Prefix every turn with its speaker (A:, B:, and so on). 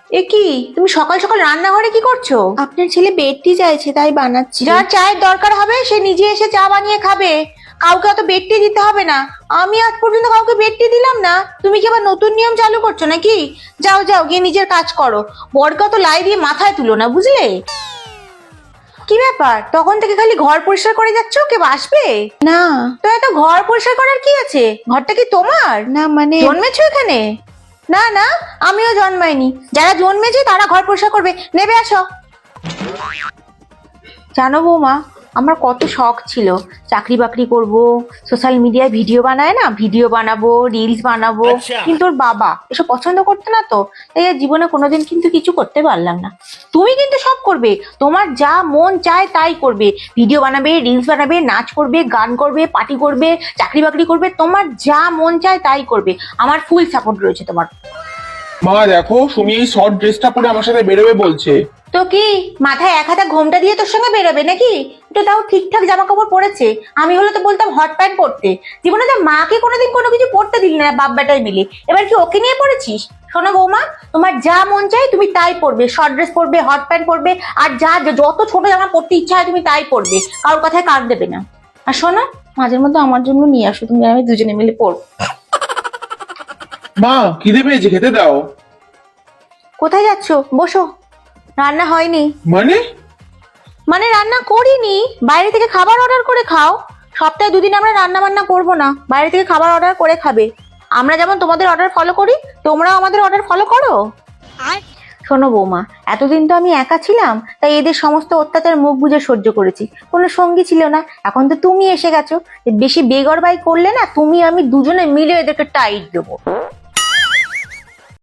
A: এ কি তুমি সকাল সকাল রান্নাঘরে কি করছো?
B: আপনার ছেলে বেডটি চাইছে তাই বানাচ্ছি।
A: যার চায়ের দরকার হবে সে নিজে এসে চা বানিয়ে খাবে, কাউকে অত বেডটি দিতে হবে না। আমি আজ পর্যন্ত কাউকে বেডটি দিলাম না, তুমি কি আবার নতুন নিয়ম চালু করছো নাকি? যাও যাও গিয়ে নিজের কাজ করো, বরকে অত লাই দিয়ে মাথায় তুলো না, বুঝলে? কি ব্যাপার, তখন থেকে খালি ঘর পরিষ্কার করে যাচ্ছ, কেউ আসবে
B: না
A: তো? এত ঘর পরিষ্কার করার কি আছে? ঘরটা কি তোমার?
B: না মানে
A: জন্মেছো এখানে? না না, আমিও জন্মাইনি, যারা জন্মেছে তারা ঘর পরিষ্কার করবে। নেবে আসো। জানো বৌমা, আমার কত শখ ছিল চাকরি বাকরি করব, সোশ্যাল মিডিয়ায় ভিডিও বানায় না, ভিডিও বানাবো, রিলস বানাবো, কিন্তু ওর বাবা এসব পছন্দ করতে না, তো তাই আর জীবনে কোনোদিন কিন্তু কিছু করতে পারলাম না। তুমি কিন্তু সব করবে, তোমার যা মন চায় তাই করবে, ভিডিও বানাবে, রিলস বানাবে, নাচ করবে, গান করবে, পার্টি করবে, চাকরি বাকরি করবে, তোমার যা মন চায় তাই করবে। আমার ফুল সাপোর্ট রয়েছে তোমার।
C: মা দেখো, সুমি এই শর্ট ড্রেসটা পরে আমার সাথে বেরোবে বলছে।
A: তো কি মাথায় এক হাতে ঘোমটা দিয়ে তোর সঙ্গে বেরোবে নাকি? তো তাও ঠিকঠাক জামা কাপড় পরেছে। আমি হলে তো বলতাম হট প্যান্ট পরতে। জীবনে তো মাকে কোনোদিন কোনো কিছু পরতে দিলি না বাপ বেটাই মিলে, এবার কি ওকে নিয়ে পড়েছিস? শোনো বৌমা, তোমার যা মন চায় তুমি তাই পরবে, শর্ট ড্রেস পরবে, হট প্যান্ট পরবে, আর যা যত ছোট জামা পরতে ইচ্ছা হয় তুমি তাই পরবে, কারোর কথায় কান দেবে না। আর শোনো, মাঝের মধ্যে আমার জন্য নিয়ে আসো, তুমি আমি দুজনে মিলে পড়বো।
C: মা খিদে পেয়েছে, খেতে দাও।
A: কোথায় যাচ্ছো? বসো। রান্না হয়নি।
C: মানে
A: রান্না করিনি, বাইরে থেকে খাবার অর্ডার করে খাও। সপ্তাহে দুদিন আমরা রান্না বান্না করবো না, বাইরে থেকে খাবার অর্ডার করে খাবে। আমরা যেমন তোমাদের অর্ডার ফলো করি, তোমরাও আমাদের অর্ডার ফলো করো। শোনো বৌমা, এতদিন তো আমি একা ছিলাম, তাই এদের সমস্ত অত্যাচার মুখ বুজে সহ্য করেছি, কোনো সঙ্গী ছিল না। এখন তো তুমি এসে গেছো, বেশি বেগরবাই করলে না, তুমি আমি দুজনে মিলে এদেরকে টাইট দেবো।